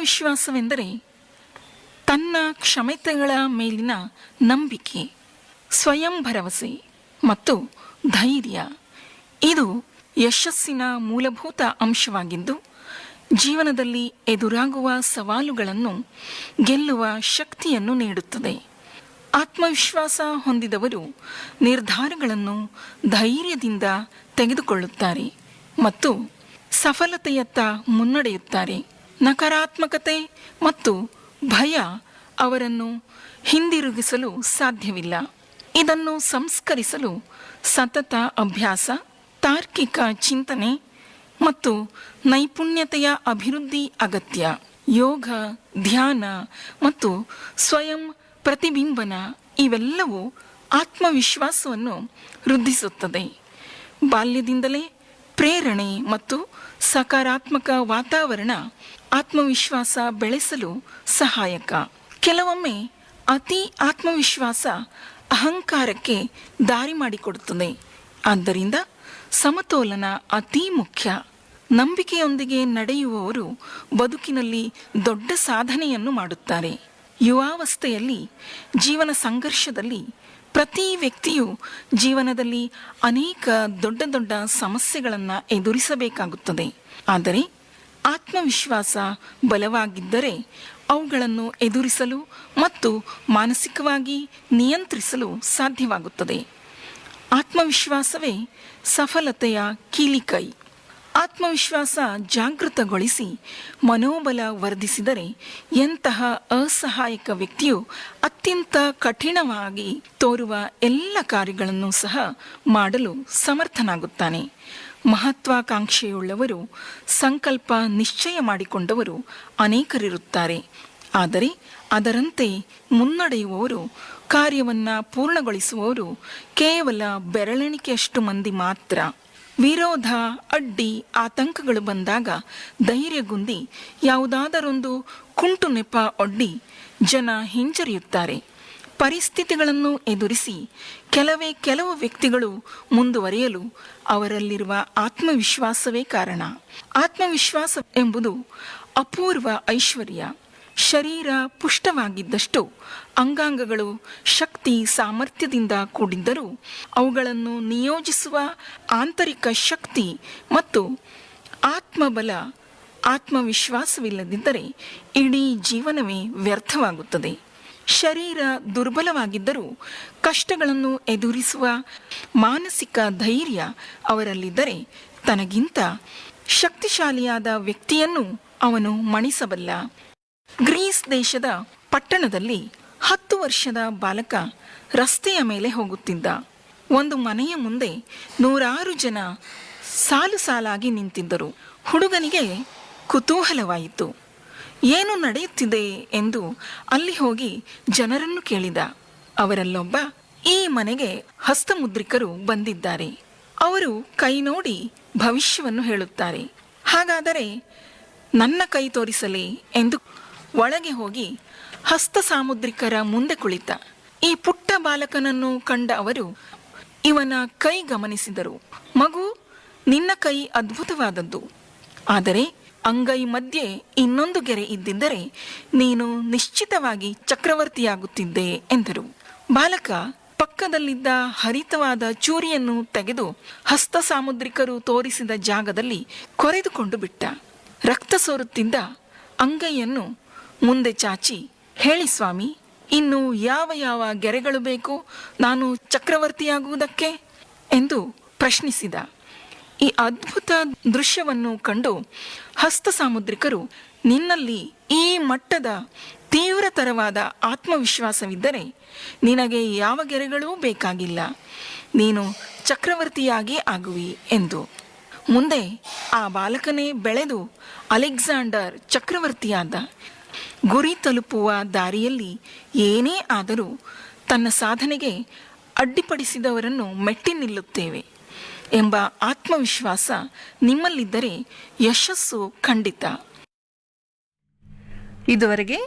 ಆತ್ಮವಿಶ್ವಾಸವೆಂದರೆ ತನ್ನ ಕ್ಷಮತೆಗಳ ಮೇಲಿನ ನಂಬಿಕೆ, ಸ್ವಯಂ ಭರವಸೆ ಮತ್ತು ಧೈರ್ಯ. ಇದು ಯಶಸ್ಸಿನ ಮೂಲಭೂತ ಅಂಶವಾಗಿದ್ದು, ಜೀವನದಲ್ಲಿ ಎದುರಾಗುವ ಸವಾಲುಗಳನ್ನು ಗೆಲ್ಲುವ ಶಕ್ತಿಯನ್ನು ನೀಡುತ್ತದೆ. ಆತ್ಮವಿಶ್ವಾಸ ಹೊಂದಿದವರು ನಿರ್ಧಾರಗಳನ್ನು ಧೈರ್ಯದಿಂದ ತೆಗೆದುಕೊಳ್ಳುತ್ತಾರೆ ಮತ್ತು ಸಫಲತೆಯತ್ತ ಮುನ್ನಡೆಯುತ್ತಾರೆ. ನಕಾರಾತ್ಮಕತೆ ಮತ್ತು ಭಯ ಅವರನ್ನು ಹಿಂದಿರುಗಿಸಲು ಸಾಧ್ಯವಿಲ್ಲ. ಇದನ್ನು ಸಂಸ್ಕರಿಸಲು ಸತತ ಅಭ್ಯಾಸ, ತಾರ್ಕಿಕ ಚಿಂತನೆ ಮತ್ತು ನೈಪುಣ್ಯತೆಯ ಅಭಿವೃದ್ಧಿ ಅಗತ್ಯ. ಯೋಗ, ಧ್ಯಾನ ಮತ್ತು ಸ್ವಯಂ ಪ್ರತಿಬಿಂಬನ ಇವೆಲ್ಲವೂ ಆತ್ಮವಿಶ್ವಾಸವನ್ನು ವೃದ್ಧಿಸುತ್ತದೆ. ಬಾಲ್ಯದಿಂದಲೇ ಪ್ರೇರಣೆ ಮತ್ತು ಸಕಾರಾತ್ಮಕ ವಾತಾವರಣ ಆತ್ಮವಿಶ್ವಾಸ ಬೆಳೆಸಲು ಸಹಾಯಕ. ಕೆಲವೊಮ್ಮೆ ಅತಿ ಆತ್ಮವಿಶ್ವಾಸ ಅಹಂಕಾರಕ್ಕೆ ದಾರಿ ಮಾಡಿಕೊಡುತ್ತದೆ. ಆದ್ದರಿಂದ ಸಮತೋಲನ ಅತಿ ಮುಖ್ಯ. ನಂಬಿಕೆಯೊಂದಿಗೆ ನಡೆಯುವವರು ಬದುಕಿನಲ್ಲಿ ದೊಡ್ಡ ಸಾಧನೆಯನ್ನು ಮಾಡುತ್ತಾರೆ. ಯುವಾವಸ್ಥೆಯಲ್ಲಿ ಜೀವನ ಸಂಘರ್ಷದಲ್ಲಿ ಪ್ರತಿ ವ್ಯಕ್ತಿಯು ಜೀವನದಲ್ಲಿ ಅನೇಕ ದೊಡ್ಡ ದೊಡ್ಡ ಸಮಸ್ಯೆಗಳನ್ನು ಎದುರಿಸಬೇಕಾಗುತ್ತದೆ. ಆದರೆ ಆತ್ಮವಿಶ್ವಾಸ ಬಲವಾಗಿದ್ದರೆ ಅವುಗಳನ್ನು ಎದುರಿಸಲು ಮತ್ತು ಮಾನಸಿಕವಾಗಿ ನಿಯಂತ್ರಿಸಲು ಸಾಧ್ಯವಾಗುತ್ತದೆ. ಆತ್ಮವಿಶ್ವಾಸವೇ ಸಫಲತೆಯ ಕೀಲಿಕೈ. ಆತ್ಮವಿಶ್ವಾಸ ಜಾಗೃತಗೊಳಿಸಿ ಮನೋಬಲ ವರ್ಧಿಸಿದರೆ ಎಂತಹ ಅಸಹಾಯಕ ವ್ಯಕ್ತಿಯು ಅತ್ಯಂತ ಕಠಿಣವಾಗಿ ತೋರುವ ಎಲ್ಲ ಕಾರ್ಯಗಳನ್ನು ಸಹ ಮಾಡಲು ಸಮರ್ಥನಾಗುತ್ತಾನೆ. ಮಹತ್ವಾಕಾಂಕ್ಷೆಯುಳ್ಳವರು, ಸಂಕಲ್ಪ ನಿಶ್ಚಯ ಮಾಡಿಕೊಂಡವರು ಅನೇಕರಿರುತ್ತಾರೆ. ಆದರೆ ಅದರಂತೆ ಮುನ್ನಡೆಯುವವರು, ಕಾರ್ಯವನ್ನು ಪೂರ್ಣಗೊಳಿಸುವವರು ಕೇವಲ ಬೆರಳೆಣಿಕೆಯಷ್ಟು ಮಂದಿ ಮಾತ್ರ. ವಿರೋಧ, ಅಡ್ಡಿ, ಆತಂಕಗಳು ಬಂದಾಗ ಧೈರ್ಯಗುಂದಿ ಯಾವುದಾದರೊಂದು ಕುಂಟು ನೆಪ ಒಡ್ಡಿ ಜನ ಹಿಂಜರಿಯುತ್ತಾರೆ. ಪರಿಸ್ಥಿತಿಗಳನ್ನು ಎದುರಿಸಿ ಕೆಲವು ವ್ಯಕ್ತಿಗಳು ಮುಂದುವರಿಯಲು ಅವರಲ್ಲಿರುವ ಆತ್ಮವಿಶ್ವಾಸವೇ ಕಾರಣ. ಆತ್ಮವಿಶ್ವಾಸ ಎಂಬುದು ಅಪೂರ್ವ ಐಶ್ವರ್ಯ. ಶರೀರ ಪುಷ್ಟವಾಗಿದ್ದಷ್ಟು ಅಂಗಾಂಗಗಳು ಶಕ್ತಿ ಸಾಮರ್ಥ್ಯದಿಂದ ಕೂಡಿದ್ದರೂ ಅವುಗಳನ್ನು ನಿಯೋಜಿಸುವ ಆಂತರಿಕ ಶಕ್ತಿ ಮತ್ತು ಆತ್ಮಬಲ, ಆತ್ಮವಿಶ್ವಾಸವಿಲ್ಲದಿದ್ದರೆ ಇಡೀ ಜೀವನವೇ ವ್ಯರ್ಥವಾಗುತ್ತದೆ. ಶರೀರ ದುರ್ಬಲವಾಗಿದ್ದರೂ ಕಷ್ಟಗಳನ್ನು ಎದುರಿಸುವ ಮಾನಸಿಕ ಧೈರ್ಯ ಅವರಲ್ಲಿದ್ದರೆ ತನಗಿಂತ ಶಕ್ತಿಶಾಲಿಯಾದ ವ್ಯಕ್ತಿಯನ್ನು ಅವನು ಮಣಿಸಬಲ್ಲ. ಗ್ರೀಸ್ ದೇಶದ ಪಟ್ಟಣದಲ್ಲಿ 10 ವರ್ಷದ ಬಾಲಕ ರಸ್ತೆಯ ಮೇಲೆ ಹೋಗುತ್ತಿದ್ದ. ಒಂದು ಮನೆಯ ಮುಂದೆ 100 ಜನ ಸಾಲಾಗಿ ನಿಂತಿದ್ದರು. ಹುಡುಗನಿಗೆ ಕುತೂಹಲವಾಯಿತು. ಏನು ನಡೆಯುತ್ತಿದೆ ಎಂದು ಅಲ್ಲಿ ಹೋಗಿ ಜನರನ್ನು ಕೇಳಿದ. ಅವರಲ್ಲೊಬ್ಬ, ಈ ಮನೆಗೆ ಹಸ್ತಮುದ್ರಿಕರು ಬಂದಿದ್ದಾರೆ. ಅವರು ಕೈ ನೋಡಿ ಭವಿಷ್ಯವನ್ನು ಹೇಳುತ್ತಾರೆ. ಹಾಗಾದರೆ ನನ್ನ ಕೈ ತೋರಿಸಲೇ ಎಂದು ಒಳಗೆ ಹೋಗಿ ಹಸ್ತ ಸಾಮುದ್ರಿಕರ ಮುಂದೆ ಕುಳಿತ. ಈ ಪುಟ್ಟ ಬಾಲಕನನ್ನು ಕಂಡ ಅವರು ಇವನ ಕೈ ಗಮನಿಸಿದರು. ಮಗು, ನಿನ್ನ ಕೈ ಅದ್ಭುತವಾದದ್ದು. ಆದರೆ ಅಂಗೈ ಮಧ್ಯೆ ಇನ್ನೊಂದು ಗೆರೆ ಇದ್ದಿದ್ದರೆ ನೀನು ನಿಶ್ಚಿತವಾಗಿ ಚಕ್ರವರ್ತಿಯಾಗುತ್ತಿದ್ದೆ ಎಂದರು. ಬಾಲಕ ಪಕ್ಕದಲ್ಲಿದ್ದ ಹರಿತವಾದ ಚೂರಿಯನ್ನು ತೆಗೆದು ಹಸ್ತ ಸಾಮುದ್ರಿಕರು ತೋರಿಸಿದ ಜಾಗದಲ್ಲಿ ಕೊರೆದುಕೊಂಡು ಬಿಟ್ಟ. ರಕ್ತ ಸೋರುತ್ತಿದ್ದ ಅಂಗೈಯನ್ನು ಮುಂದೆ ಚಾಚಿ, ಹೇಳಿ ಸ್ವಾಮಿ, ಇನ್ನು ಯಾವ ಗೆರೆಗಳು ಬೇಕು ನಾನು ಚಕ್ರವರ್ತಿಯಾಗುವುದಕ್ಕೆ ಎಂದು ಪ್ರಶ್ನಿಸಿದ. ಈ ಅದ್ಭುತ ದೃಶ್ಯವನ್ನು ಕಂಡು ಹಸ್ತ ಸಾಮುದ್ರಿಕರು, ನಿನ್ನಲ್ಲಿ ಈ ಮಟ್ಟದ ತೀವ್ರತರವಾದ ಆತ್ಮವಿಶ್ವಾಸವಿದ್ದರೆ ನಿನಗೆ ಯಾವ ಗೆರೆಗಳೂ ಬೇಕಾಗಿಲ್ಲ, ನೀನು ಚಕ್ರವರ್ತಿಯಾಗೇ ಆಗುವಿ ಎಂದು. ಮುಂದೆ ಆ ಬಾಲಕನೇ ಬೆಳೆದು ಅಲೆಕ್ಸಾಂಡರ್ ಚಕ್ರವರ್ತಿಯಾದ. ಗುರಿ ತಲುಪುವ ದಾರಿಯಲ್ಲಿ ಏನೇ ಆದರೂ ತನ್ನ ಸಾಧನೆಗೆ ಅಡ್ಡಿಪಡಿಸಿದವರನ್ನು ಮೆಟ್ಟಿ ನಿಲ್ಲುತ್ತೇವೆ ಎಂಬ ಆತ್ಮವಿಶ್ವಾಸ ನಿಮ್ಮಲ್ಲಿದ್ದರೆ ಯಶಸ್ಸು ಖಂಡಿತ. ಇದುವರೆಗೆ